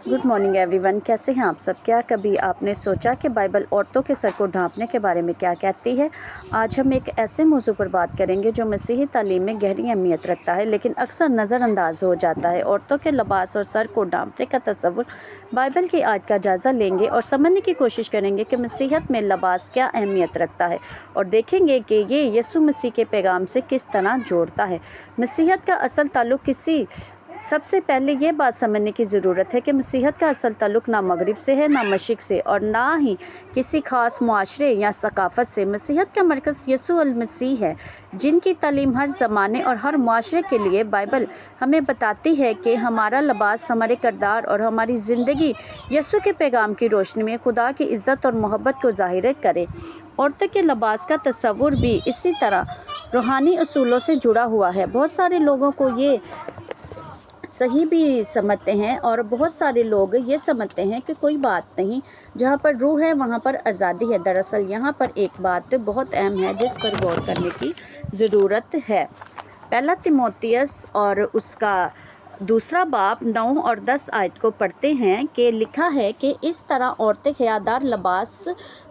Good morning everyone. कैसे हैं आप सब? क्या कभी आपने सोचा कि बाइबल औरतों के सर को ढांपने के बारे में क्या कहती है? आज हम एक ऐसे मौजू पर बात करेंगे जो मसीही तालीम में गहरी अहमियत रखता है लेकिन अक्सर नज़रअंदाज हो जाता है। औरतों के लिबास और सर को ढांपने का तस्वुर। बाइबल की आयत का जायज़ा लेंगे और समझने की कोशिश करेंगे कि मसीहत में लिबास क्या अहमियत रखता है और देखेंगे कि ये यीशु मसीह के पैगाम से किस तरह जोड़ता है। मसीहत का असल ताल्लुक़ सबसे पहले ये बात समझने की ज़रूरत है कि मसीहत का असल ताल्लुक़ ना मगरिब से है, ना मशरिक़ से और ना ही किसी ख़ास मुआशरे या सकाफ़त से। मसीहत का मरकज़ यीशु अल मसीह है, जिनकी तालीम हर ज़माने और हर मुआशरे के लिए बाइबल हमें बताती है कि हमारा लिबास हमारे किरदार और हमारी ज़िंदगी यीशु के पैगाम की रोशनी में खुदा की इज़्ज़त और मोहब्बत को ज़ाहिर करे। औरतों के लिबास का तस्वुर भी इसी तरह रूहानी असूलों से जुड़ा हुआ है। बहुत सारे लोगों को ये सही भी समझते हैं और बहुत सारे लोग ये समझते हैं कि कोई बात नहीं, जहाँ पर रूह है वहाँ पर आज़ादी है। दरअसल यहाँ पर एक बात बहुत अहम है जिस पर गौर करने की ज़रूरत है। पहला तिमोथियस और उसका दूसरा बाब 9 और 10 आयत को पढ़ते हैं कि लिखा है कि इस तरह औरतें हयादार लिबास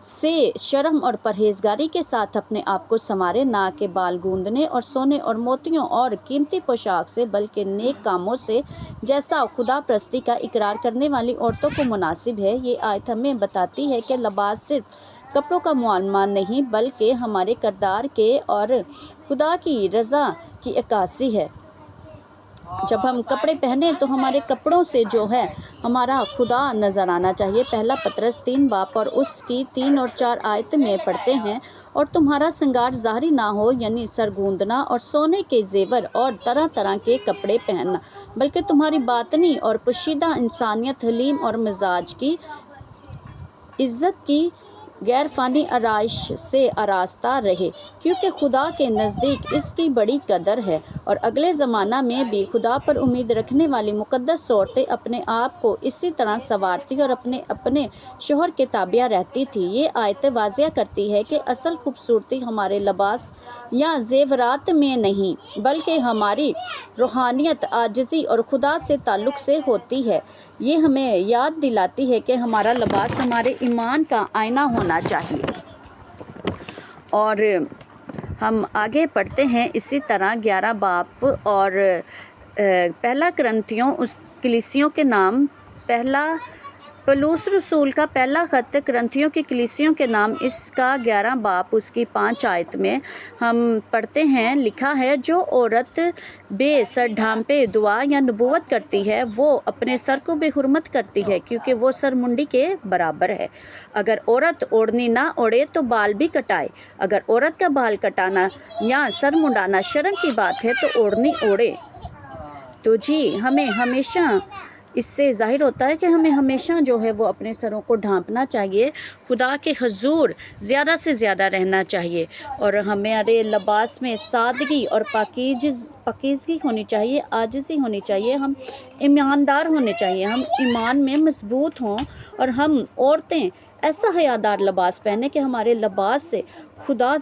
से शर्म और परहेजगारी के साथ अपने आप को संवारें, ना कि बाल गूंदने और सोने और मोतियों और कीमती पोशाक से, बल्कि नेक कामों से, जैसा खुदा प्रस्ती का इकरार करने वाली औरतों को मुनासिब है। ये आयत हमें बताती है कि लिबास सिर्फ कपड़ों का मुआलमा नहीं बल्कि हमारे किरदार के और खुदा की रज़ा की अक्कासी है। जब हम कपड़े पहने तो हमारे कपड़ों से जो है हमारा खुदा नज़र आना चाहिए। पहला पतरस 3 बाब और उसकी 3 और 4 आयत में पढ़ते हैं, और तुम्हारा श्रृंगार ज़ाहिरी ना हो, यानी सर गूंदना और सोने के जेवर और तरह तरह के कपड़े पहनना, बल्कि तुम्हारी बातनी और पोशीदा इंसानियत हलीम और मिजाज की इज़्ज़त की गैर फ़ानी आराइश से आरास्ता रहे, क्योंकि खुदा के नज़दीक इसकी बड़ी कदर है। और अगले ज़माना में भी खुदा पर उम्मीद रखने वाली मुक़द्दस औरतें अपने आप को इसी तरह संवारती और अपने अपने शोहर के ताबिया रहती थी। ये आयत वाज़िया करती है कि असल खूबसूरती हमारे लिबास या ज़ेवरात में नहीं बल्कि हमारी रूहानियत, आजिज़ी और खुदा से ताल्लुक़ से होती है। ये हमें याद दिलाती है कि हमारा लिबास हमारे ईमान का आईना होना चाहिए। और हम आगे पढ़ते हैं इसी तरह 11 बाब और पहला करंथियों उस कलीसियों के नाम, पहला पौलुस रसूल का पहला ख़त करंथियों की कलीसियों के नाम, इसका 11 बाब उसकी 5 आयत में हम पढ़ते हैं, लिखा है, जो औरत बेसर ढांपे दुआ या नबूवत करती है वो अपने सर को बेहुरमत करती है, क्योंकि वो सर मुंडी के बराबर है। अगर औरत ओढ़नी ना ओढ़े तो बाल भी कटाए। अगर औरत का बाल कटाना या सर मुंडाना शर्म की बात है तो ओढ़नी ओढ़े। तो जी, हमें हमेशा इससे ज़ाहिर होता है कि हमें हमेशा जो है वो अपने सरों को ढांपना चाहिए, खुदा के हुजूर ज़्यादा से ज़्यादा रहना चाहिए, और हमारे लिबास में सादगी और पाकीज़गी होनी चाहिए, आजिज़ी होनी चाहिए, हम ईमानदार होने चाहिए, हम ईमान में मजबूत हों, और हम औरतें ऐसा हयादार लिबास पहने कि हमारे लिबास से खुदा